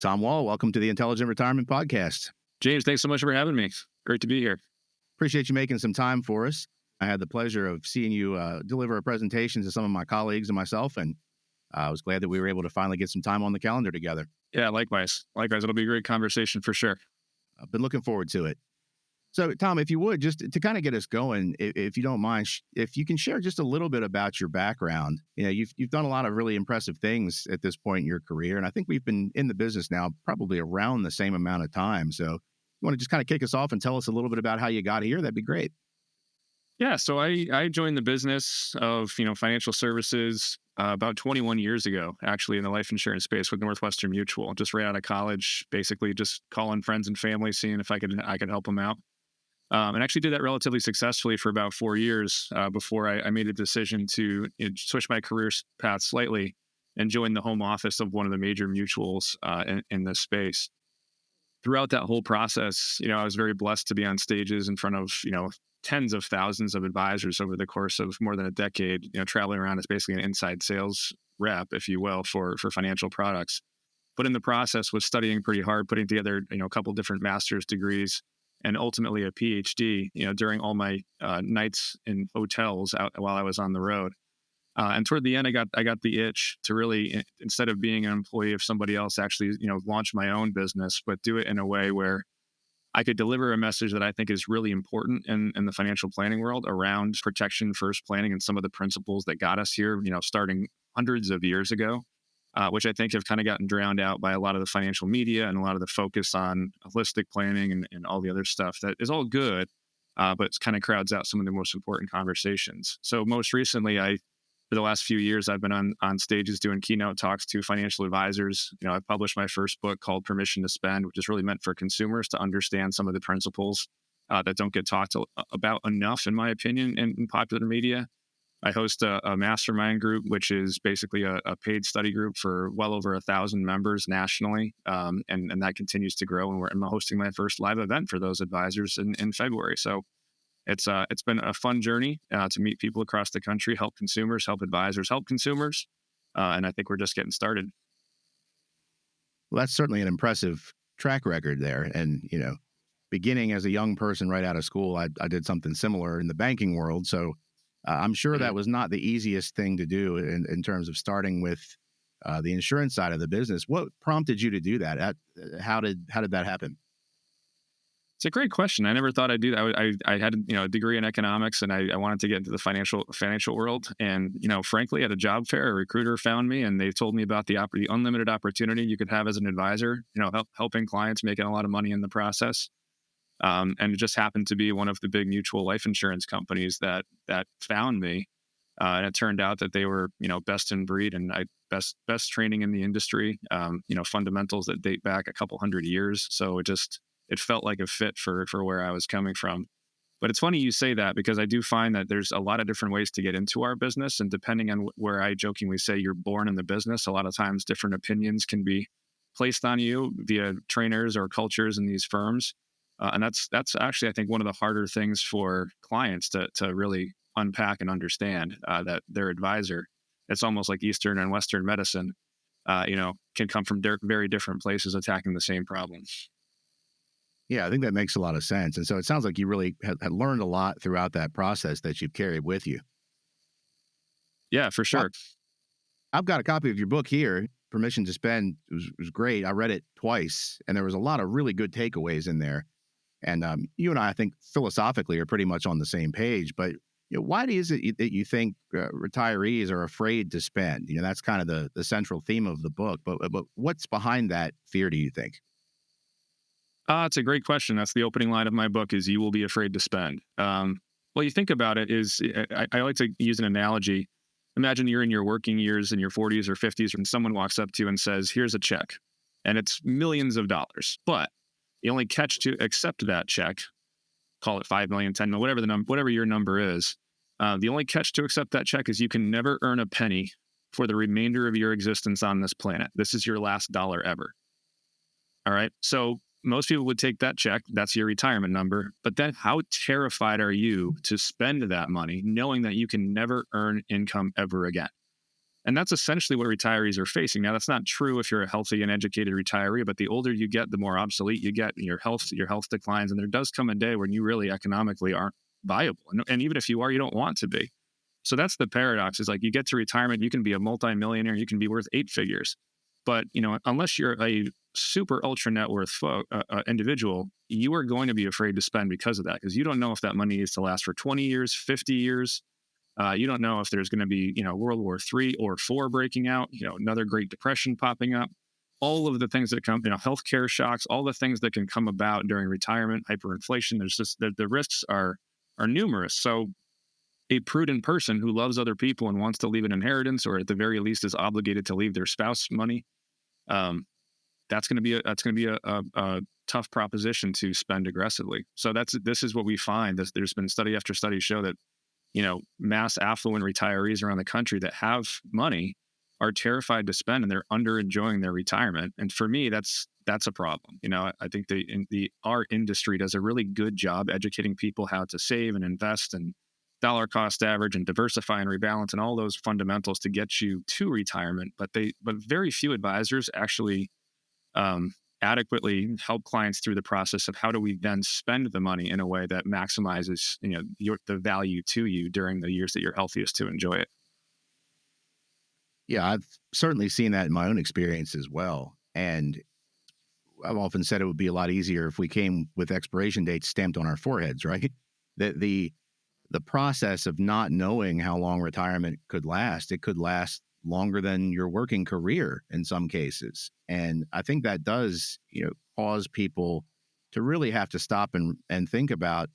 Tom Wall, welcome to the Intelligent Retirement Podcast. James, thanks so much for having me. Great to be here. Appreciate you making some time for us. I had the pleasure of seeing you deliver a presentation to some of my colleagues and myself, and I was glad that we were able to finally get some time on the calendar together. Yeah, likewise. Likewise, it'll be a great conversation for sure. I've been looking forward to it. So, Tom, if you would, just to kind of get us going, if you don't mind, if you can share just a little bit about your background. You've done a lot of really impressive things at this point in your career, and I think we've been in the business now probably around the same amount of time. So, you want to just kind of kick us off and tell us a little bit about how you got here? That'd be great. Yeah, so I joined the business of financial services about 21 years ago, actually in the life insurance space with Northwestern Mutual. Just right out of college, basically just calling friends and family, seeing if I could help them out. And actually did that relatively successfully for about 4 years before I made a decision to switch my career path slightly and join the home office of one of the major mutuals in this space. Throughout that whole process, I was very blessed to be on stages in front of, tens of thousands of advisors over the course of more than a decade, traveling around as basically an inside sales rep, if you will, for financial products. But in the process was studying pretty hard, putting together, a couple different master's degrees and ultimately a PhD, during all my nights in hotels while I was on the road. And toward the end, I got the itch to really, instead of being an employee of somebody else, actually, launch my own business, but do it in a way where I could deliver a message that I think is really important in the financial planning world around protection first planning and some of the principles that got us here, starting hundreds of years ago, which I think have kind of gotten drowned out by a lot of the financial media and a lot of the focus on holistic planning and all the other stuff that is all good, but it kind of crowds out some of the most important conversations. So most recently, for the last few years, I've been on stages doing keynote talks to financial advisors. I published my first book called Permission to Spend, which is really meant for consumers to understand some of the principles that don't get talked about enough, in my opinion, in popular media. I host a mastermind group, which is basically a paid study group for well over 1,000 members nationally, and that continues to grow. And I'm hosting my first live event for those advisors in February. So it's been a fun journey to meet people across the country, help consumers, help advisors, help consumers, and I think we're just getting started. Well, that's certainly an impressive track record there. And, beginning as a young person right out of school, I did something similar in the banking world. So I'm sure that was not the easiest thing to do in terms of starting with the insurance side of the business. What prompted you to do that? How did that happen? It's a great question. I never thought I'd do that. I had a degree in economics, and I wanted to get into the financial world. And frankly, at a job fair, a recruiter found me, and they told me about the unlimited opportunity you could have as an advisor. Helping clients, making a lot of money in the process. And it just happened to be one of the big mutual life insurance companies that found me. And it turned out that they were best in breed and best training in the industry. Fundamentals that date back a couple hundred years. So it felt like a fit for where I was coming from. But it's funny you say that, because I do find that there's a lot of different ways to get into our business. And depending on where I jokingly say you're born in the business, a lot of times different opinions can be placed on you via trainers or cultures in these firms. And that's actually, I think, one of the harder things for clients to really unpack and understand, that their advisor, it's almost like Eastern and Western medicine, can come from very different places attacking the same problem. Yeah, I think that makes a lot of sense. And so it sounds like you really had learned a lot throughout that process that you've carried with you. Yeah, for sure. I've got a copy of your book here. Permission to Spend was great. I read it twice, and there was a lot of really good takeaways in there. And you and I think, philosophically are pretty much on the same page. But why is it that you think retirees are afraid to spend? That's kind of the central theme of the book. But what's behind that fear, do you think? It's a great question. That's the opening line of my book: is you will be afraid to spend. Well, you think about it, is I like to use an analogy. Imagine you're in your working years in your 40s or 50s, and someone walks up to you and says, here's a check, and it's millions of dollars. But the only catch to accept that check, call it 5 million, 10 million, whatever your number is. The only catch to accept that check is you can never earn a penny for the remainder of your existence on this planet. This is your last dollar ever. All right. So most people would take that check. That's your retirement number. But then how terrified are you to spend that money knowing that you can never earn income ever again? And that's essentially what retirees are facing. Now, that's not true if you're a healthy and educated retiree, but the older you get, the more obsolete you get, and your health declines. And there does come a day when you really economically aren't viable. And even if you are, you don't want to be. So that's the paradox, is like you get to retirement, you can be a multimillionaire, you can be worth eight figures. But, unless you're a super ultra net worth individual, you are going to be afraid to spend because of that, because you don't know if that money is to last for 20 years, 50 years. You don't know if there's going to be, World War III or IV breaking out, another Great Depression popping up. All of the things that come, healthcare shocks, all the things that can come about during retirement, hyperinflation. There's just the risks are numerous. So a prudent person who loves other people and wants to leave an inheritance, or at the very least is obligated to leave their spouse money, um, that's going to be a tough proposition to spend aggressively. So this is what we find. There's been study after study show that mass affluent retirees around the country that have money are terrified to spend, and they're under enjoying their retirement. And for me, that's a problem. I think our industry does a really good job educating people how to save and invest and dollar cost average and diversify and rebalance and all those fundamentals to get you to retirement. But very few advisors actually um, adequately help clients through the process of how do we then spend the money in a way that maximizes the value to you during the years that you're healthiest to enjoy it. Yeah, I've certainly seen that in my own experience as well. And I've often said it would be a lot easier if we came with expiration dates stamped on our foreheads, right? The process of not knowing how long retirement could last, it could last longer than your working career in some cases. And I think that does, cause people to really have to stop and think about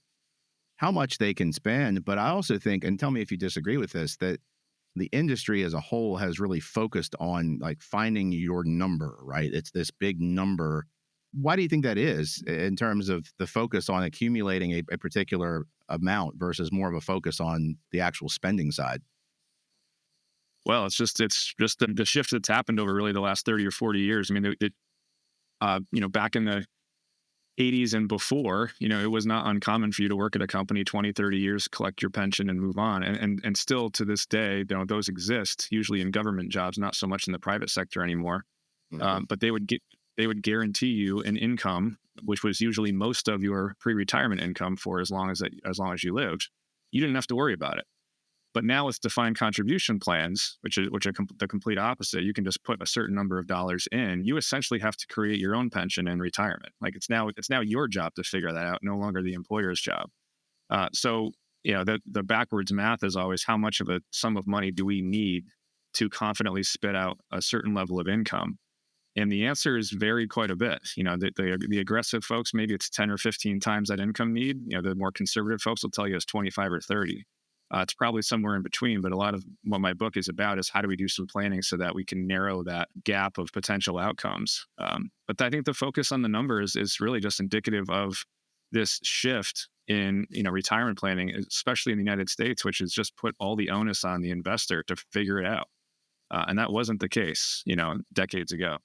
how much they can spend. But I also think, and tell me if you disagree with this, that the industry as a whole has really focused on like finding your number, right? It's this big number. Why do you think that is in terms of the focus on accumulating a particular amount versus more of a focus on the actual spending side? Well, it's just the shift that's happened over really the last 30 or 40 years. I mean, back in the 80s and before, it was not uncommon for you to work at a company 20, 30 years, collect your pension and move on. And still to this day, those exist, usually in government jobs, not so much in the private sector anymore. Mhm. But they would guarantee you an income, which was usually most of your pre-retirement income for as long as you lived. You didn't have to worry about it. But now with defined contribution plans, which are the complete opposite, you can just put a certain number of dollars in. You essentially have to create your own pension in retirement. Like it's now your job to figure that out, no longer the employer's job. So the backwards math is always how much of a sum of money do we need to confidently spit out a certain level of income. And the answer is vary quite a bit. The aggressive folks, maybe it's 10 or 15 times that income need. The more conservative folks will tell you it's 25 or 30. It's probably somewhere in between, but a lot of what my book is about is how do we do some planning so that we can narrow that gap of potential outcomes. But I think the focus on the numbers is really just indicative of this shift in retirement planning, especially in the United States, which has just put all the onus on the investor to figure it out. And that wasn't the case, decades ago.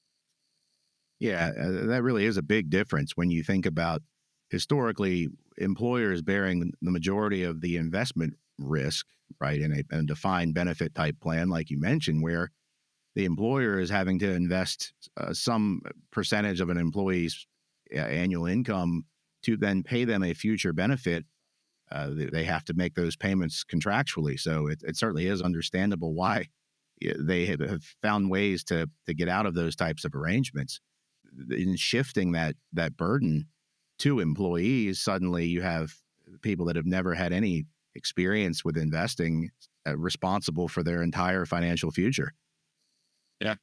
Yeah, that really is a big difference when you think about historically employers bearing the majority of the investment risk, right, in a defined benefit type plan, like you mentioned, where the employer is having to invest some percentage of an employee's annual income to then pay them a future benefit. They have to make those payments contractually. So it certainly is understandable why they have found ways to get out of those types of arrangements. In shifting that burden to employees, suddenly you have people that have never had any experience with investing responsible for their entire financial future. Yeah.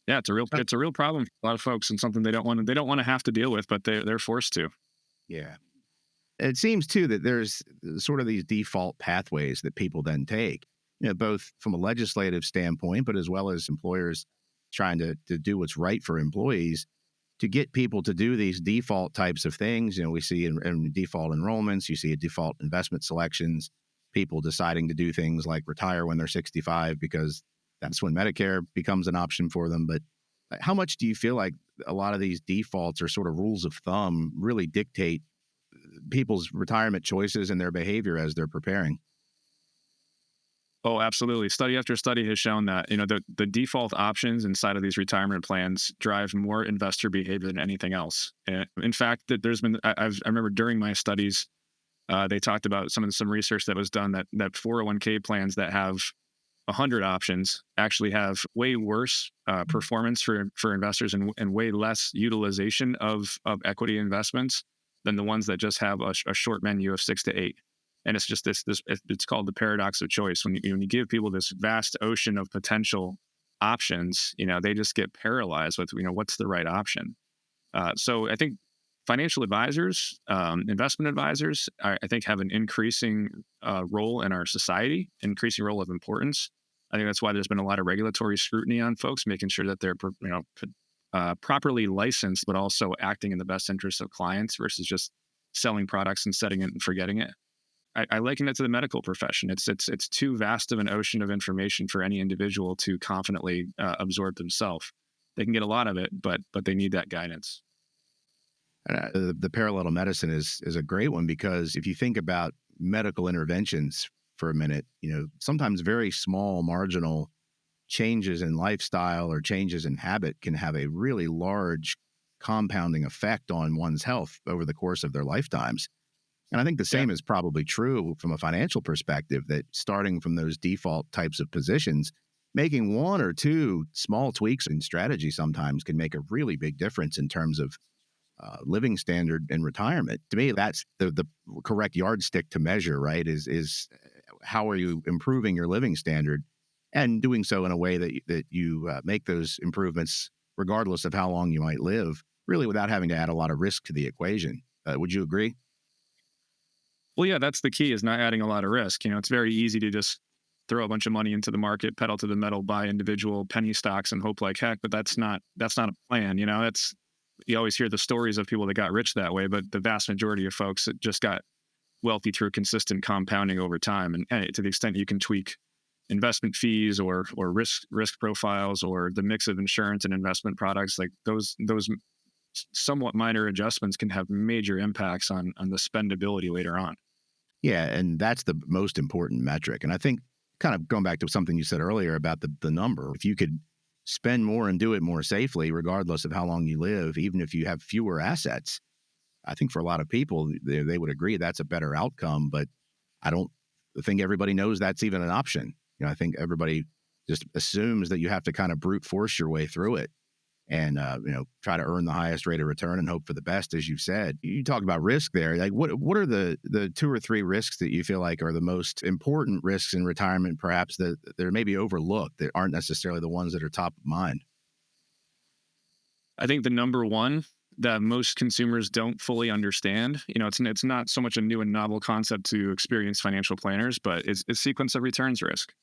Yeah, it's a real problem for a lot of folks, and something they don't want to have to deal with, but they're forced to. Yeah. It seems too that there's sort of these default pathways that people then take, both from a legislative standpoint, but as well as employers trying to do what's right for employees to get people to do these default types of things. We see in default enrollments, you see a default investment selections, people deciding to do things like retire when they're 65 because that's when Medicare becomes an option for them. But how much do you feel like a lot of these defaults or sort of rules of thumb really dictate people's retirement choices and their behavior as they're preparing? Oh, absolutely. Study after study has shown that, the default options inside of these retirement plans drive more investor behavior than anything else. And in fact, that there's been I remember during my studies, they talked about some research that was done that 401k plans that have 100 options actually have way worse performance for investors, and way less utilization of equity investments than the ones that just have a short menu of 6 to 8. And it's just it's called the paradox of choice. When you give people this vast ocean of potential options, they just get paralyzed with, what's the right option. So I think financial advisors, investment advisors, I think have an increasing role in our society, increasing role of importance. I think that's why there's been a lot of regulatory scrutiny on folks, making sure that they're properly licensed, but also acting in the best interest of clients versus just selling products and setting it and forgetting it. I liken it to the medical profession. It's too vast of an ocean of information for any individual to confidently absorb themselves. They can get a lot of it, but they need that guidance. The parallel to medicine is a great one, because if you think about medical interventions for a minute, sometimes very small marginal changes in lifestyle or changes in habit can have a really large compounding effect on one's health over the course of their lifetimes. And I think the Yeah. same is probably true from a financial perspective, that starting from those default types of positions, making one or two small tweaks in strategy sometimes can make a really big difference in terms of living standard in retirement. To me, that's the correct yardstick to measure, right? Is how are you improving your living standard, and doing so in a way that you make those improvements regardless of how long you might live, really without having to add a lot of risk to the equation. Would you agree? Well, yeah, that's the key, is not adding a lot of risk. It's very easy to just throw a bunch of money into the market, pedal to the metal, buy individual penny stocks and hope like heck, but that's not a plan. That's, you always hear the stories of people that got rich that way, but the vast majority of folks that just got wealthy through consistent compounding over time. And to the extent you can tweak investment fees or risk profiles or the mix of insurance and investment products, like those somewhat minor adjustments can have major impacts on the spendability later on. Yeah, and that's the most important metric. And I think, kind of going back to something you said earlier about the number, if you could spend more and do it more safely, regardless of how long you live, even if you have fewer assets, I think for a lot of people, they would agree that's a better outcome. But I don't think everybody knows that's even an option. I think everybody just assumes that you have to kind of brute force your way through it, and try to earn the highest rate of return and hope for the best, as you've said. You talk about risk there. Like, what are the two or three risks that you feel like are the most important risks in retirement, perhaps that they're maybe overlooked, that aren't necessarily the ones that are top of mind? I think the number one that most consumers don't fully understand, it's not so much a new and novel concept to experienced financial planners, but it's sequence of returns risk.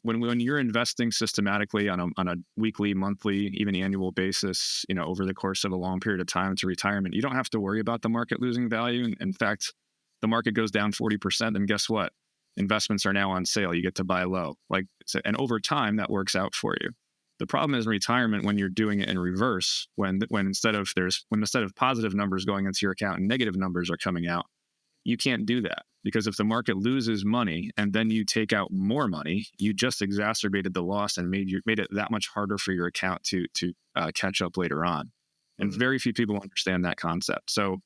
When you're investing systematically on a weekly, monthly, even annual basis, over the course of a long period of time to retirement, you don't have to worry about the market losing value. In fact, the market goes down 40%, and guess what? Investments are now on sale. You get to buy low. And over time, that works out for you. The problem is in retirement, when you're doing it in reverse, when instead of positive numbers going into your account and negative numbers are coming out, you can't do that, because if the market loses money and then you take out more money, you just exacerbated the loss and made it that much harder for your account to catch up later on. And Mm. very few people understand that concept. So,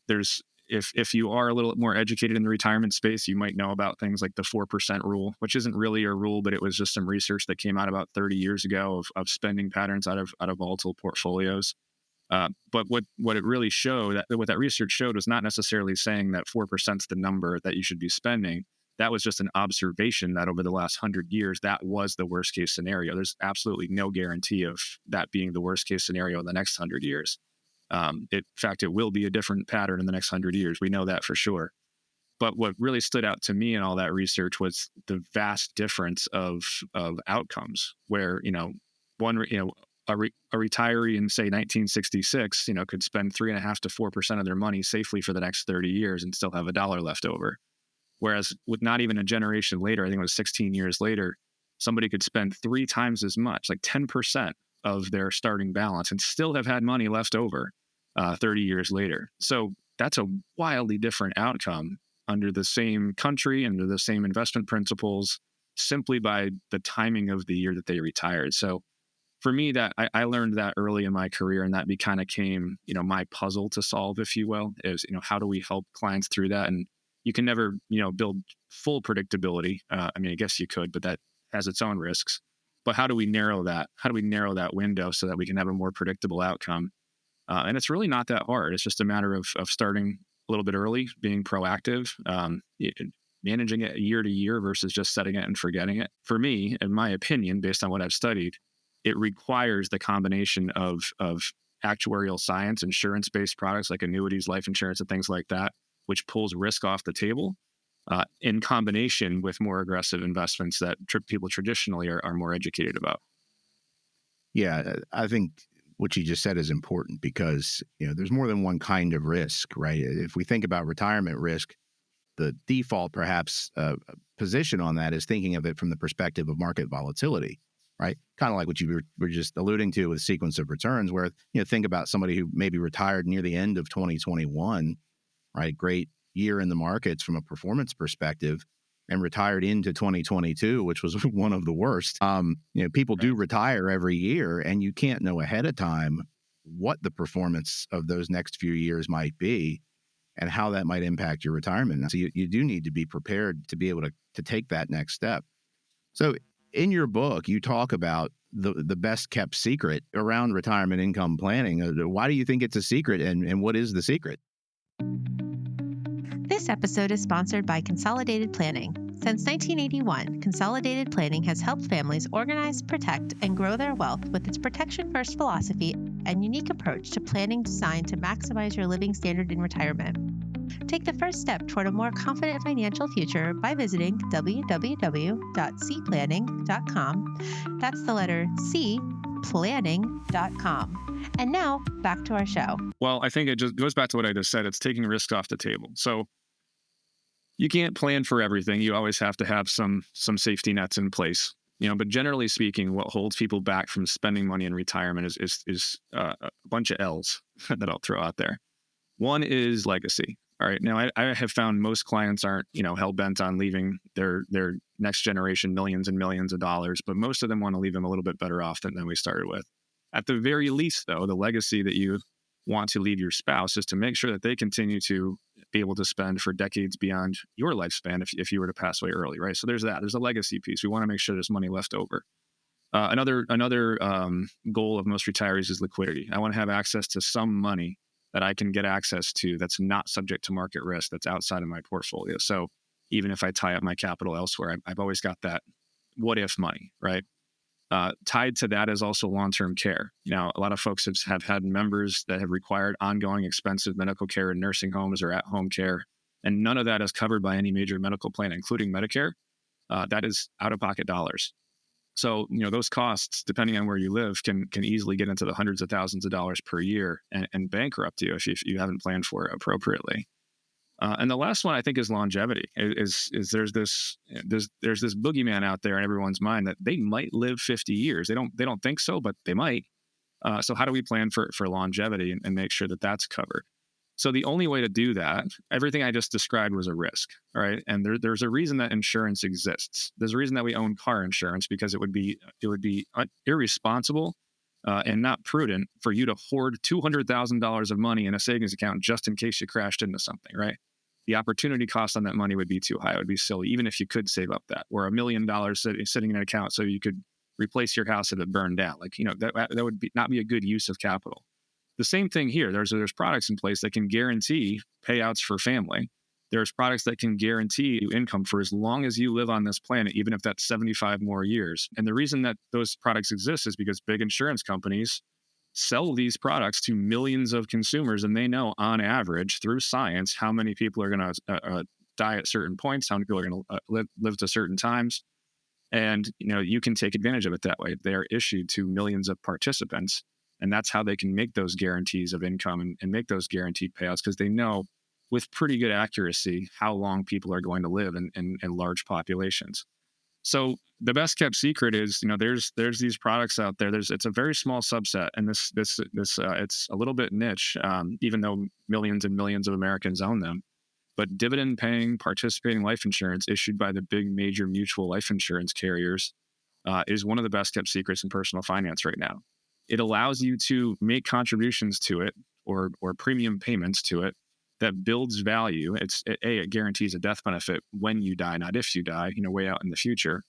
there's if you are a little more educated in the retirement space, you might know about things like the 4% rule, which isn't really a rule, but it was just some research that came out about 30 years ago of spending patterns out of volatile portfolios. But what it really showed, what that research showed, was not necessarily saying that 4% is the number that you should be spending. That was just an observation that over the last 100 years, that was the worst case scenario. There's absolutely no guarantee of that being the worst case scenario in the next 100 years. In fact, it will be a different pattern in the next 100 years. We know that for sure. But what really stood out to me in all that research was the vast difference of outcomes. Where one a retiree in say 1966 could spend 3.5 to 4% of their money safely for the next 30 years and still have a dollar left over. Whereas with not even a generation later, I think it was 16 years later, somebody could spend three times as much, like 10% of their starting balance, and still have had money left over 30 years later. So that's a wildly different outcome under the same country, under the same investment principles. simply by the timing of the year that they retired. So for me, that I learned that early in my career, and that kind of came, my puzzle to solve, if you will, is, how do we help clients through that? And you can never, build full predictability. I mean, I guess you could, but that has its own risks. But how do we narrow that? How do we narrow that window so that we can have a more predictable outcome? And it's really not that hard. It's just a matter of starting a little bit early, being proactive, managing it year to year versus just setting it and forgetting it. For me, in my opinion, based on what I've studied, it requires the combination of actuarial science, insurance-based products like annuities, life insurance, and things like that, which pulls risk off the table, in combination with more aggressive investments that people traditionally are more educated about. Yeah, I think what you just said is important because there's more than one kind of risk, right? If we think about retirement risk, the default perhaps position on that is thinking of it from the perspective of market volatility, right? Kind of like what you were just alluding to with sequence of returns, where think about somebody who maybe retired near the end of 2021, right? Great year in the markets from a performance perspective, and retired into 2022, which was one of the worst. People do Right. retire every year, and you can't know ahead of time what the performance of those next few years might be and how that might impact your retirement. So you do need to be prepared to be able to take that next step. So in your book, you talk about the best kept secret around retirement income planning. Why do you think it's a secret, and what is the secret? This episode is sponsored by Consolidated Planning. Since 1981, Consolidated Planning has helped families organize, protect, and grow their wealth with its protection first philosophy and unique approach to planning designed to maximize your living standard in retirement. Take the first step toward a more confident financial future by visiting www.cplanning.com. That's the letter C, planning.com. And now back to our show. Well, I think it just goes back to what I just said. It's taking risk off the table. So you can't plan for everything. You always have to have some safety nets in place. But generally speaking, what holds people back from spending money in retirement is a bunch of L's that I'll throw out there. One is legacy. All right. Now, I have found most clients aren't, hell bent on leaving their next generation millions and millions of dollars, but most of them want to leave them a little bit better off than we started with. At the very least, though, the legacy that you want to leave your spouse is to make sure that they continue to be able to spend for decades beyond your lifespan if you were to pass away early, right? So there's that. There's a legacy piece. We want to make sure there's money left over. Another goal of most retirees is liquidity. I want to have access to some money that I can get access to that's not subject to market risk, that's outside of my portfolio. So even if I tie up my capital elsewhere, I've always got that what if money, right? Tied to that is also long-term care. Now, a lot of folks have had members that have required ongoing expensive medical care in nursing homes or at-home care, and none of that is covered by any major medical plan, including Medicare. That is out-of-pocket dollars. So, those costs, depending on where you live, can easily get into the hundreds of thousands of dollars per year and bankrupt you if you haven't planned for it appropriately. And the last one I think is longevity. Is there's this boogeyman out there in everyone's mind that they might live 50 years. They don't think so, but they might. So how do we plan for longevity and make sure that that's covered? So the only way to do that, everything I just described was a risk, all right? And there's a reason that insurance exists. There's a reason that we own car insurance, because it would be irresponsible and not prudent for you to hoard $200,000 of money in a savings account just in case you crashed into something, right? The opportunity cost on that money would be too high. It would be silly, even if you could save up that, or $1 million sitting in an account so you could replace your house if it burned down. That would not be a good use of capital. The same thing here. There's products in place that can guarantee payouts for family. There's products that can guarantee you income for as long as you live on this planet, even if that's 75 more years. And the reason that those products exist is because big insurance companies sell these products to millions of consumers, and they know on average through science how many people are going to die at certain points, how many people are going to live to certain times. And you can take advantage of it that way. They are issued to millions of participants, and that's how they can make those guarantees of income and make those guaranteed payouts, because they know with pretty good accuracy how long people are going to live in large populations. So the best kept secret is, there's these products out there. It's a very small subset, and this it's a little bit niche, even though millions and millions of Americans own them. But dividend paying participating life insurance issued by the big major mutual life insurance carriers is one of the best kept secrets in personal finance right now. It allows you to make contributions to it or premium payments to it that builds value. It guarantees a death benefit when you die, not if you die, way out in the future.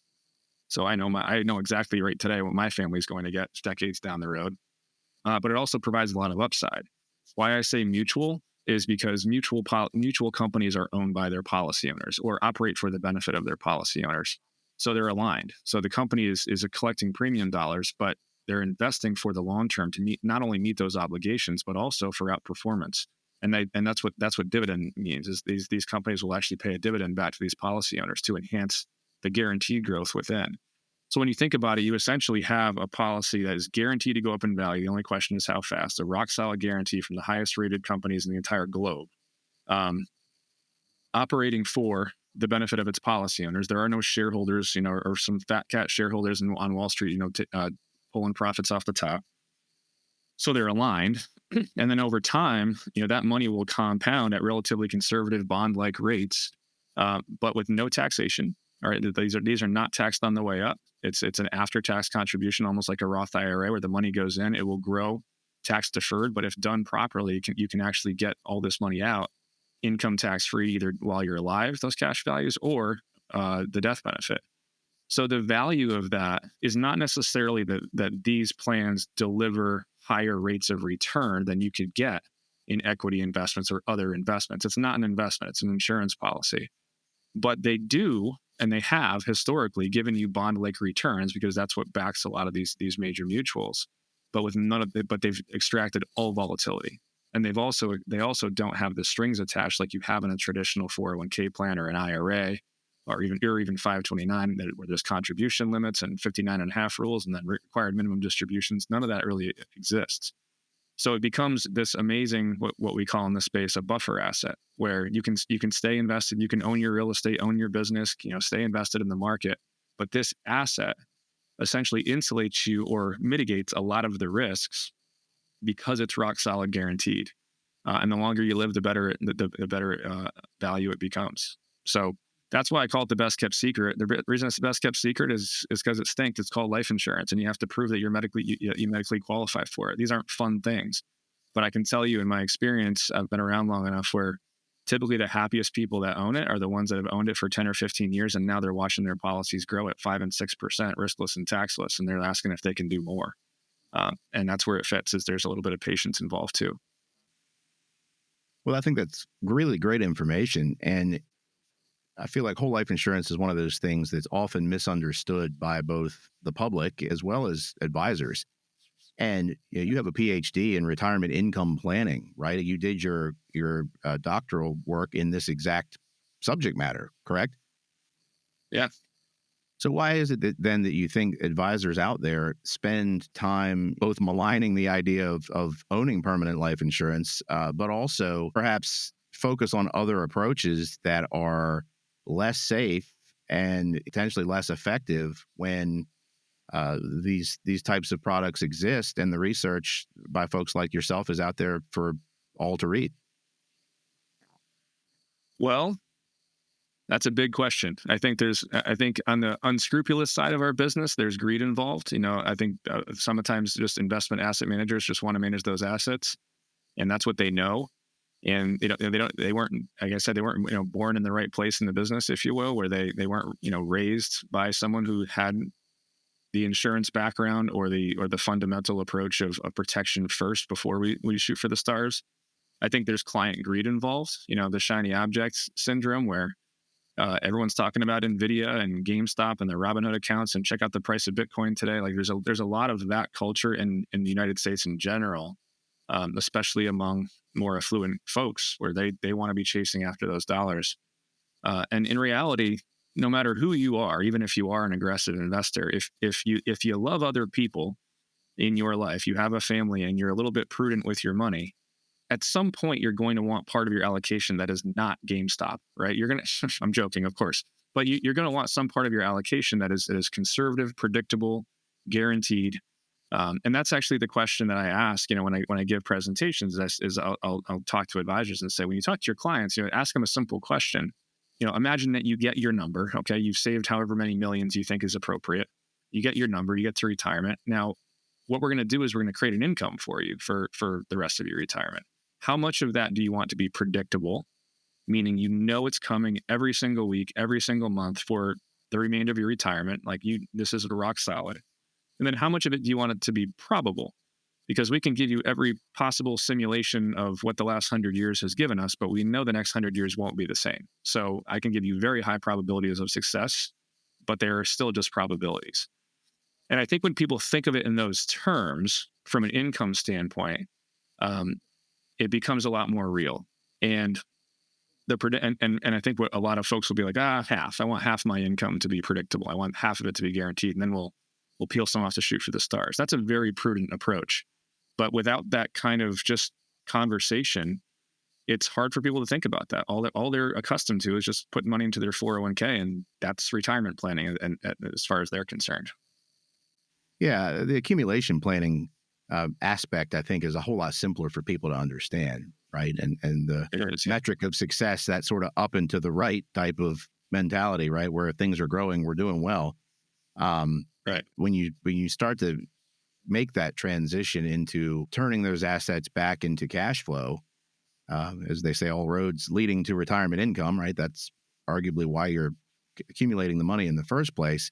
So I know exactly right today what my family's going to get decades down the road. But it also provides a lot of upside. Why I say mutual is because mutual companies are owned by their policy owners or operate for the benefit of their policy owners. So they're aligned. So the company is collecting premium dollars, but they're investing for the long term to not only meet those obligations, but also for outperformance. And that's what dividend means is these companies will actually pay a dividend back to these policy owners to enhance the guaranteed growth within. So when you think about it, you essentially have a policy that is guaranteed to go up in value. The only question is how fast. A rock solid guarantee from the highest rated companies in the entire globe, operating for the benefit of its policy owners. There are no shareholders, or some fat cat shareholders on Wall Street, pulling profits off the top. So they're aligned. And then over time, that money will compound at relatively conservative bond-like rates, but with no taxation. All right, these are not taxed on the way up. It's an after-tax contribution, almost like a Roth IRA, where the money goes in. It will grow tax deferred, but if done properly, you can actually get all this money out income tax free, either while you're alive, those cash values, or the death benefit. So the value of that is not necessarily that these plans deliver higher rates of return than you could get in equity investments or other investments. It's not an investment, it's an insurance policy. But they do, and they have historically given you bond-like returns because that's what backs a lot of these major mutuals. But with none of it, but they've extracted all volatility. And they also don't have the strings attached like you have in a traditional 401k plan or an IRA or even 529 where there's contribution limits and 59 and a half rules and then required minimum distributions. None of that really exists. So it becomes this amazing, what we call in this space, a buffer asset, where you can stay invested, you can own your real estate, own your business, stay invested in the market. But this asset essentially insulates you or mitigates a lot of the risks because it's rock solid guaranteed. And the longer you live, the better value it becomes. So that's why I call it the best kept secret. The reason it's the best kept secret is because it stinks. It's called life insurance, and you have to prove that you medically qualify for it. These aren't fun things, but I can tell you in my experience, I've been around long enough where typically the happiest people that own it are the ones that have owned it for 10 or 15 years, and now they're watching their policies grow at 5 and 6% riskless and taxless, and they're asking if they can do more. And that's where it fits, is there's a little bit of patience involved too. Well, I think that's really great information. And I feel like whole life insurance is one of those things that's often misunderstood by both the public as well as advisors. And you have a PhD in retirement income planning, right? You did your doctoral work in this exact subject matter, correct? Yeah. So why is it then that you think advisors out there spend time both maligning the idea of owning permanent life insurance, but also perhaps focus on other approaches that are less safe and potentially less effective when these types of products exist and the research by folks like yourself is out there for all to read? Well, that's a big question. I think on the unscrupulous side of our business, there's greed involved. I think sometimes just investment asset managers just want to manage those assets, and that's what they know. And they weren't, like I said, they weren't, born in the right place in the business, if you will, where they weren't, raised by someone who had the insurance background or the fundamental approach of protection first before we shoot for the stars. I think there's client greed involved, the shiny objects syndrome where everyone's talking about Nvidia and GameStop and their Robinhood accounts and check out the price of Bitcoin today. Like there's a lot of that culture in the United States in general, especially among more affluent folks where they want to be chasing after those dollars. And in reality, no matter who you are, even if you are an aggressive investor, if you love other people in your life, you have a family and you're a little bit prudent with your money, at some point you're going to want part of your allocation that is not GameStop, right? You're going to, I'm joking, of course, but you're going to want some part of your allocation that is conservative, predictable, guaranteed, And that's actually the question that I ask, when I give presentations, is I'll talk to advisors and say, when you talk to your clients, ask them a simple question. Imagine that you get your number. Okay, you've saved however many millions you think is appropriate. You get your number. You get to retirement. Now, what we're going to do is we're going to create an income for you for the rest of your retirement. How much of that do you want to be predictable? Meaning, it's coming every single week, every single month for the remainder of your retirement. This is rock solid. And then how much of it do you want it to be probable? Because we can give you every possible simulation of what the last 100 years has given us, but we know the next 100 years won't be the same. So I can give you very high probabilities of success, but they are still just probabilities. And I think when people think of it in those terms from an income standpoint, it becomes a lot more real. And and I think what a lot of folks will be like, half. I want half my income to be predictable. I want half of it to be guaranteed, and then we'll peel some off to shoot for the stars. That's a very prudent approach. But without that kind of just conversation, it's hard for people to think about that. All they're accustomed to is just putting money into their 401k, and that's retirement planning, and as far as they're concerned. Yeah, the accumulation planning aspect, I think, is a whole lot simpler for people to understand, right? And the metric of success, that sort of up and to the right type of mentality, right, where things are growing, we're doing well. Right. When you start to make that transition into turning those assets back into cash flow, as they say, all roads leading to retirement income, right? That's arguably why you're accumulating the money in the first place.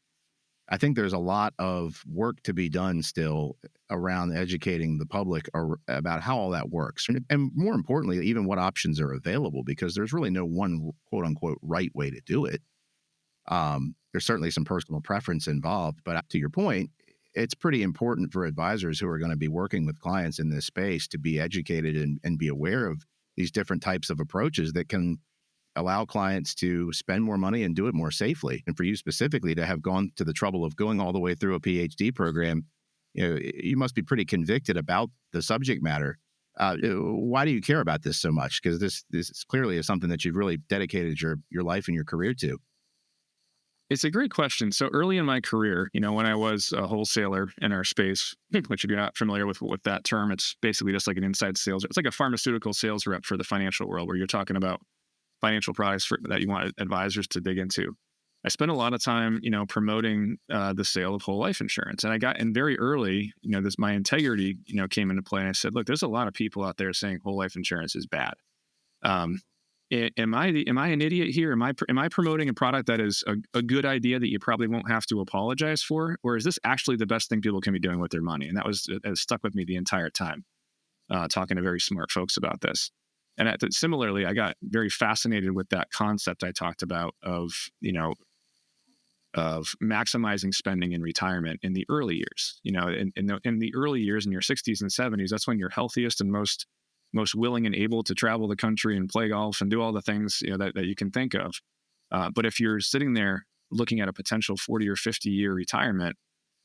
I think there's a lot of work to be done still around educating the public about how all that works. And more importantly, even what options are available, because there's really no one quote unquote right way to do it. There's certainly some personal preference involved, but to your point, it's pretty important for advisors who are going to be working with clients in this space to be educated and be aware of these different types of approaches that can allow clients to spend more money and do it more safely. And for you specifically to have gone to the trouble of going all the way through a PhD program, you must be pretty convicted about the subject matter. Why do you care about this so much? Because this clearly is something that you've really dedicated your life and your career to. It's a great question. So early in my career, when I was a wholesaler in our space, which if you're not familiar with that term, it's basically just like an inside sales. It's like a pharmaceutical sales rep for the financial world, where you're talking about financial products that you want advisors to dig into. I spent a lot of time, promoting the sale of whole life insurance. And I got in very early, my integrity, came into play. And I said, look, there's a lot of people out there saying whole life insurance is bad. Am I an idiot here? Am I promoting a product that is a good idea that you probably won't have to apologize for? Or is this actually the best thing people can be doing with their money? And it stuck with me the entire time, talking to very smart folks about this. And similarly, I got very fascinated with that concept I talked about of maximizing spending in retirement in the early years. In the early years, in your 60s and 70s, that's when you're healthiest and most willing and able to travel the country and play golf and do all the things that you can think of. But if you're sitting there looking at a potential 40 or 50-year retirement,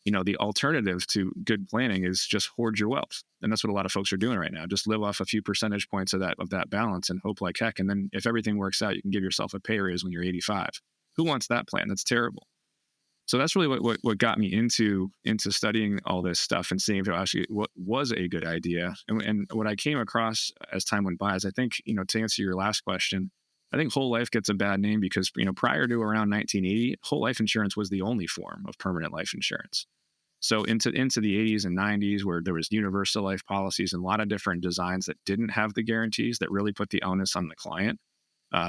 the alternative to good planning is just hoard your wealth. And that's what a lot of folks are doing right now. Just live off a few percentage points of that balance and hope like heck. And then if everything works out, you can give yourself a pay raise when you're 85. Who wants that plan? That's terrible. So that's really what got me into studying all this stuff and seeing if it actually what was a good idea. And what I came across as time went by is, I think, to answer your last question, I think whole life gets a bad name because, prior to around 1980, whole life insurance was the only form of permanent life insurance. So into the 80s and 90s, where there was universal life policies and a lot of different designs that didn't have the guarantees, that really put the onus on the client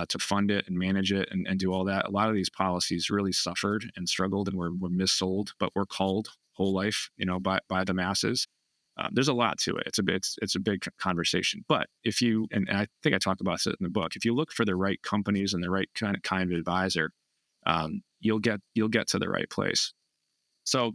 to fund it and manage it and do all that. A lot of these policies really suffered and struggled and were missold, but were called whole life, by the masses. There's a lot to it. It's a big conversation. But if you, and I think I talk about it in the book, if you look for the right companies and the right kind of advisor, you'll get to the right place. So,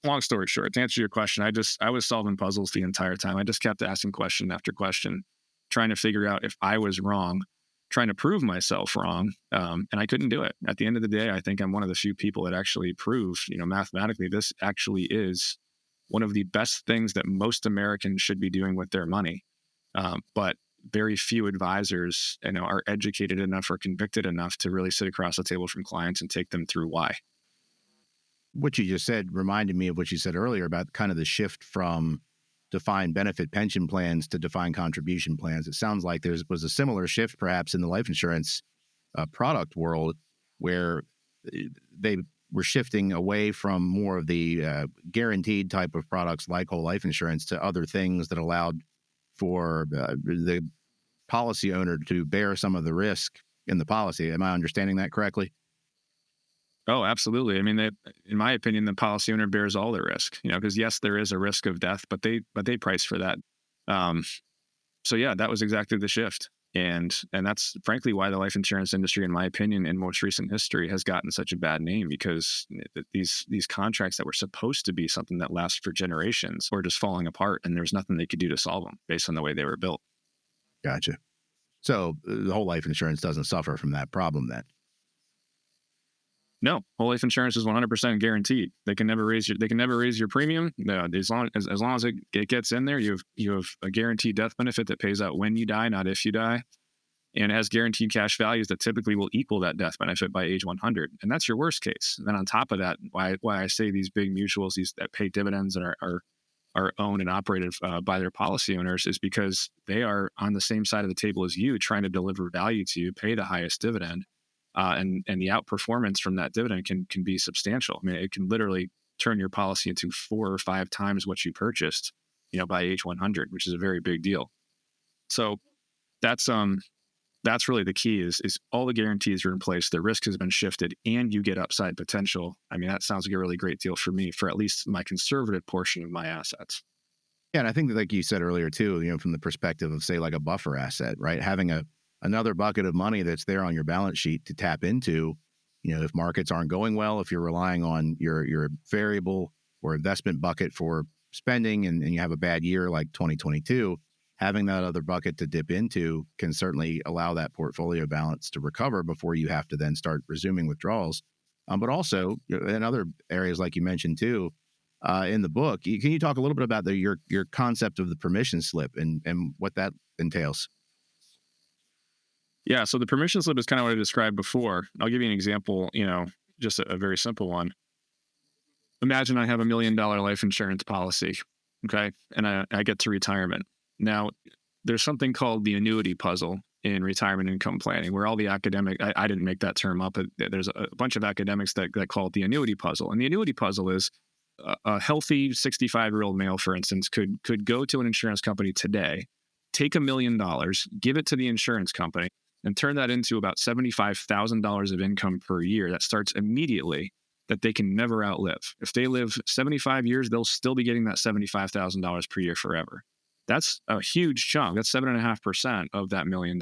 long story short, to answer your question, I was solving puzzles the entire time. I just kept asking question after question, trying to figure out if I was wrong, trying to prove myself wrong, and I couldn't do it. At the end of the day, I think I'm one of the few people that actually proved, mathematically, this actually is one of the best things that most Americans should be doing with their money. But very few advisors, are educated enough or convicted enough to really sit across the table from clients and take them through why. what you just said reminded me of what you said earlier about kind of the shift from defined benefit pension plans to defined contribution plans. It sounds like there was a similar shift perhaps in the life insurance product world where they were shifting away from more of the guaranteed type of products like whole life insurance to other things that allowed for the policy owner to bear some of the risk in the policy. Am I understanding that correctly? Oh, absolutely. I mean, in my opinion, the policy owner bears all the risk, because yes, there is a risk of death, but they price for that. Um, so yeah, that was exactly the shift. And that's frankly why the life insurance industry, in my opinion, in most recent history has gotten such a bad name, because these contracts that were supposed to be something that lasts for generations were just falling apart, and there's nothing they could do to solve them based on the way they were built. Gotcha. So the whole life insurance doesn't suffer from that problem then. No, whole life insurance is 100% guaranteed. They can never raise your premium. As long as it gets in there, you have a guaranteed death benefit that pays out when you die, not if you die, and it has guaranteed cash values that typically will equal that death benefit by age 100. And that's your worst case. And then on top of that, why I say these big mutuals, these that pay dividends and are owned and operated by their policy owners, is because they are on the same side of the table as you, trying to deliver value to you, pay the highest dividend, and the outperformance from that dividend can be substantial. I mean, it can literally turn your policy into 4 or 5 times what you purchased, by age 100, which is a very big deal. So that's that's really the key, is all the guarantees are in place, the risk has been shifted, and you get upside potential. I mean, that sounds like a really great deal for me, for at least my conservative portion of my assets. Yeah, and I think that, like you said earlier too, from the perspective of say like a buffer asset, right? Having another bucket of money that's there on your balance sheet to tap into, if markets aren't going well, if you're relying on your variable or investment bucket for spending and you have a bad year like 2022, having that other bucket to dip into can certainly allow that portfolio balance to recover before you have to then start resuming withdrawals. But also in other areas, like you mentioned too, in the book, can you talk a little bit about your concept of the permission slip and what that entails? Yeah, so the permission slip is kind of what I described before. I'll give you an example, just a very simple one. Imagine I have $1 million life insurance policy, okay, and I get to retirement. Now, there's something called the annuity puzzle in retirement income planning, where all the I didn't make that term up, but there's a bunch of academics that call it the annuity puzzle. And the annuity puzzle is a healthy 65-year-old male, for instance, could go to an insurance company today, take $1 million, give it to the insurance company, and turn that into about $75,000 of income per year that starts immediately, that they can never outlive. If they live 75 years, they'll still be getting that $75,000 per year forever. That's a huge chunk. That's 7.5% of that $1 million.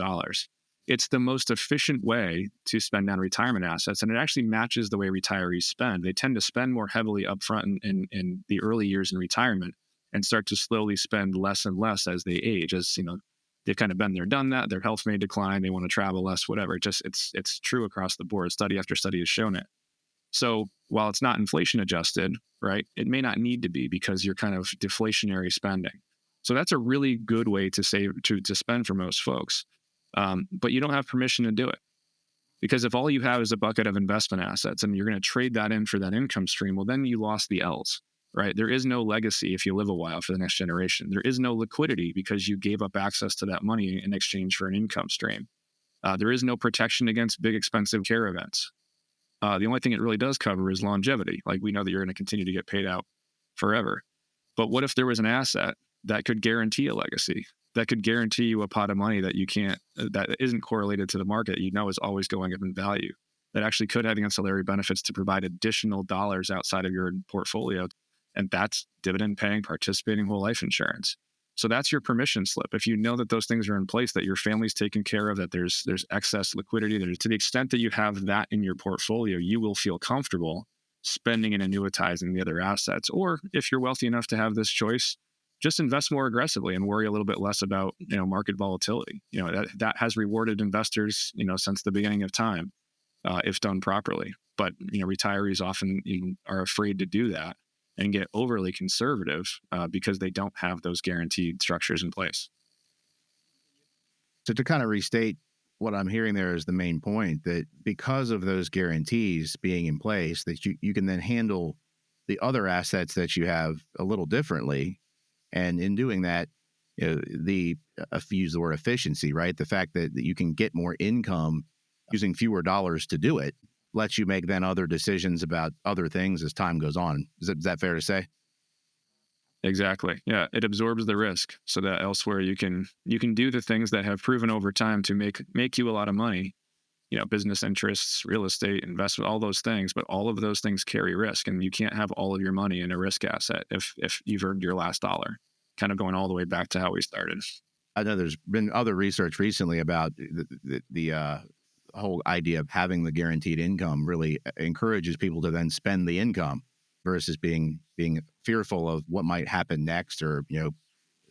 It's the most efficient way to spend on retirement assets, and it actually matches the way retirees spend. They tend to spend more heavily upfront in the early years in retirement, and start to slowly spend less and less as they age. As they've kind of been there, done that. Their health may decline. They want to travel less, whatever. It's true across the board. Study after study has shown it. So while it's not inflation adjusted, right, it may not need to be, because you're kind of deflationary spending. So that's a really good way to save, to spend for most folks. But you don't have permission to do it, because if all you have is a bucket of investment assets and you're going to trade that in for that income stream, well, then you lost the L's, right? There is no legacy if you live a while for the next generation. There is no liquidity because you gave up access to that money in exchange for an income stream. There is no protection against big, expensive care events. The only thing it really does cover is longevity. Like, we know that you're going to continue to get paid out forever. But what if there was an asset that could guarantee a legacy, that could guarantee you a pot of money that you can't, that isn't correlated to the market, is always going up in value, that actually could have ancillary benefits to provide additional dollars outside of your portfolio? And that's dividend paying, participating whole life insurance. So that's your permission slip. If you know that those things are in place, that your family's taken care of, that there's excess liquidity, to the extent that you have that in your portfolio, you will feel comfortable spending and annuitizing the other assets. Or if you're wealthy enough to have this choice, just invest more aggressively and worry a little bit less about market volatility. That has rewarded investors since the beginning of time, if done properly. But retirees often are afraid to do that and get overly conservative because they don't have those guaranteed structures in place. So to kind of restate what I'm hearing there is the main point, that because of those guarantees being in place, that you can then handle the other assets that you have a little differently. And in doing that, if you use the word efficiency, right? The fact that you can get more income using fewer dollars to do it lets you make then other decisions about other things as time goes on. Is that fair to say? Exactly. Yeah, it absorbs the risk so that elsewhere you can do the things that have proven over time to make you a lot of money. Business interests, real estate, investment, all those things, but all of those things carry risk, and you can't have all of your money in a risk asset if you've earned your last dollar. Kind of going all the way back to how we started. I know there's been other research recently about the whole idea of having the guaranteed income really encourages people to then spend the income versus being fearful of what might happen next, or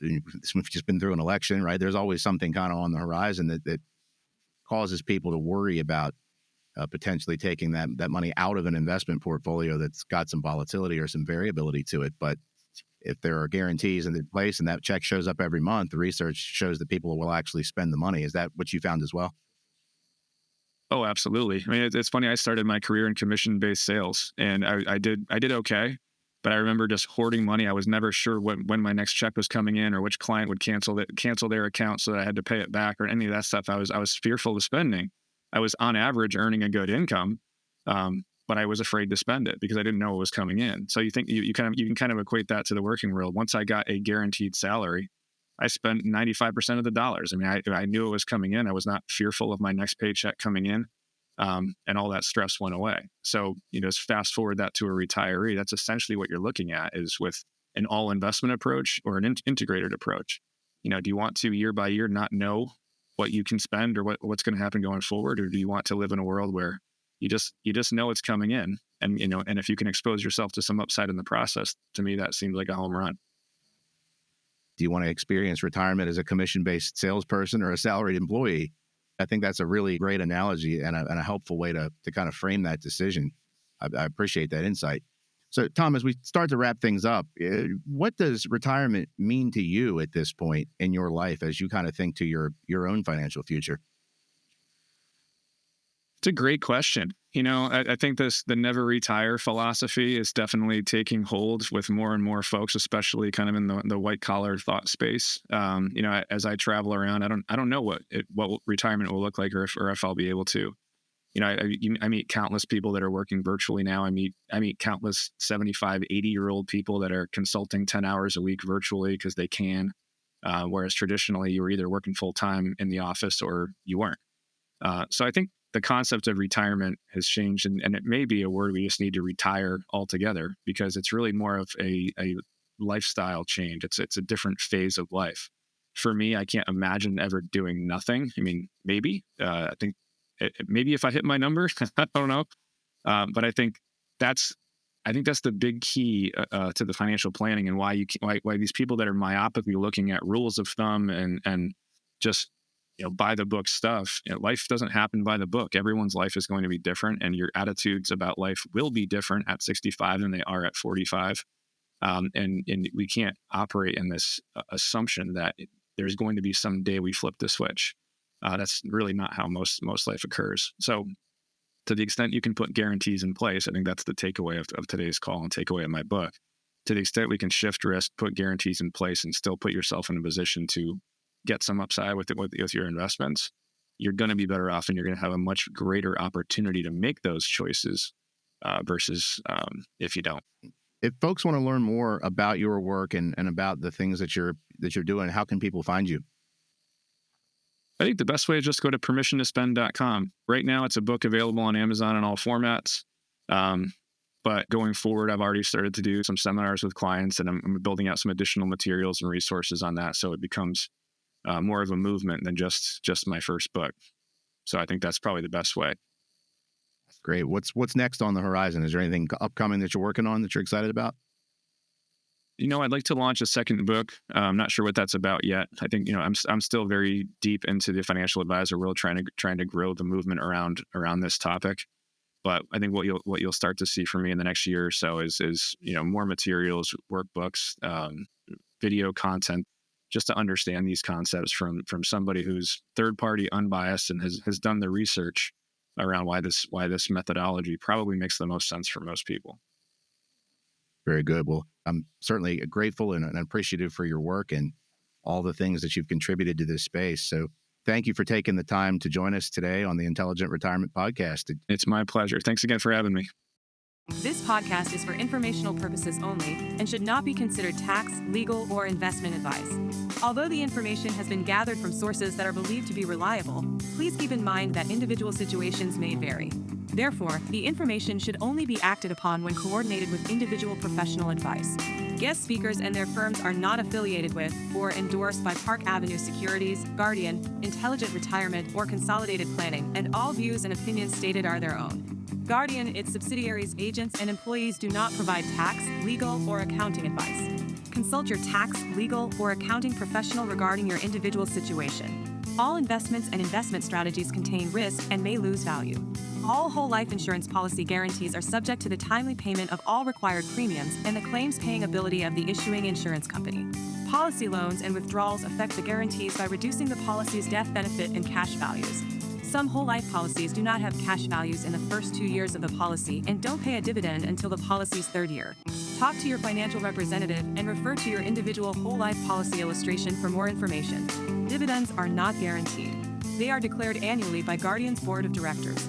we've just been through an election, right? There's always something kind of on the horizon that causes people to worry about potentially taking that money out of an investment portfolio that's got some volatility or some variability to it. But if there are guarantees in place and that check shows up every month, the research shows that people will actually spend the money. Is that what you found as well? Oh, absolutely. I mean, it's funny. I started my career in commission-based sales, and I did okay, but I remember just hoarding money. I was never sure when my next check was coming in, or which client would cancel their account so that I had to pay it back, or any of that stuff. I was fearful of spending. I was on average earning a good income, but I was afraid to spend it because I didn't know what was coming in. So you think you can kind of equate that to the working world. Once I got a guaranteed salary, I spent 95% of the dollars. I mean, I knew it was coming in. I was not fearful of my next paycheck coming in. And all that stress went away. So, just fast forward that to a retiree. That's essentially what you're looking at, is with an all investment approach or an integrated approach. Do you want to year by year not know what you can spend or what's going to happen going forward? Or do you want to live in a world where you just know it's coming in, and if you can expose yourself to some upside in the process, to me, that seems like a home run. Do you want to experience retirement as a commission-based salesperson or a salaried employee? I think that's a really great analogy and a helpful way to kind of frame that decision. I appreciate that insight. So, Tom, as we start to wrap things up, what does retirement mean to you at this point in your life as you kind of think to your own financial future? It's a great question. I think the never retire philosophy is definitely taking hold with more and more folks, especially kind of in the white collar thought space. As I travel around, I don't know what retirement will look like, or if I'll be able to. I meet countless people that are working virtually now. I meet countless 75, 80-year-old people that are consulting 10 hours a week virtually because they can. Whereas traditionally you were either working full time in the office or you weren't. So I think the concept of retirement has changed, and it may be a word we just need to retire altogether, because it's really more of a lifestyle change. It's a different phase of life. For me, I can't imagine ever doing nothing. I mean, maybe I think maybe if I hit my number, I don't know. But that's I think that's the big key to the financial planning, and why these people that are myopically looking at rules of thumb and just by the book stuff. Life doesn't happen by the book. Everyone's life is going to be different, and your attitudes about life will be different at 65 than they are at 45. And we can't operate in this assumption that there's going to be some day we flip the switch. That's really not how most life occurs. So, to the extent you can put guarantees in place, I think that's the takeaway of today's call and takeaway of my book. To the extent we can shift risk, put guarantees in place, and still put yourself in a position to get some upside with your investments, you're going to be better off, and you're going to have a much greater opportunity to make those choices versus if you don't. If folks want to learn more about your work and about the things that you're doing, how can people find you? I think the best way is just go to permissiontospend.com. Right now, it's a book available on Amazon in all formats. But going forward, I've already started to do some seminars with clients, and I'm building out some additional materials and resources on that, so it becomes more of a movement than just my first book. So I think that's probably the best way. Great. What's next on the horizon? Is there anything upcoming that you're working on that you're excited about? I'd like to launch a second book. I'm not sure what that's about yet. I think I'm still very deep into the financial advisor world, trying to grow the movement around this topic. But I think what you'll start to see from me in the next year or so is more materials, workbooks, video content, just to understand these concepts from somebody who's third party, unbiased, and has done the research around why this methodology probably makes the most sense for most people. Very good. Well, I'm certainly grateful and appreciative for your work and all the things that you've contributed to this space. So thank you for taking the time to join us today on the Intelligent Retirement Podcast. It's my pleasure. Thanks again for having me. This podcast is for informational purposes only and should not be considered tax, legal, or investment advice. Although the information has been gathered from sources that are believed to be reliable, please keep in mind that individual situations may vary. Therefore, the information should only be acted upon when coordinated with individual professional advice. Guest speakers and their firms are not affiliated with or endorsed by Park Avenue Securities, Guardian, Intelligent Retirement, or Consolidated Planning, and all views and opinions stated are their own. Guardian, its subsidiaries, agents, and employees do not provide tax, legal, or accounting advice. Consult your tax, legal, or accounting professional regarding your individual situation. All investments and investment strategies contain risk and may lose value. All whole life insurance policy guarantees are subject to the timely payment of all required premiums and the claims-paying ability of the issuing insurance company. Policy loans and withdrawals affect the guarantees by reducing the policy's death benefit and cash values. Some whole life policies do not have cash values in the first 2 years of the policy and don't pay a dividend until the policy's third year. Talk to your financial representative and refer to your individual whole life policy illustration for more information. Dividends are not guaranteed. They are declared annually by Guardian's Board of Directors.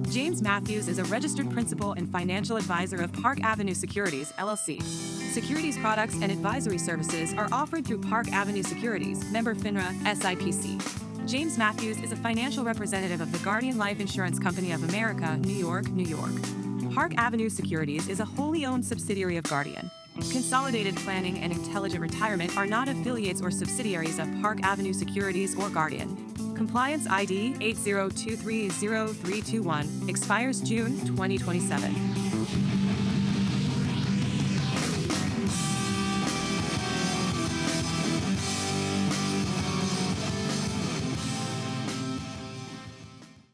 James Matthews is a registered principal and financial advisor of Park Avenue Securities, LLC. Securities products and advisory services are offered through Park Avenue Securities, member FINRA, SIPC. James Matthews is a financial representative of the Guardian Life Insurance Company of America, New York, New York. Park Avenue Securities is a wholly owned subsidiary of Guardian. Consolidated Planning and Intelligent Retirement are not affiliates or subsidiaries of Park Avenue Securities or Guardian. Compliance ID 8023031 expires June 2027.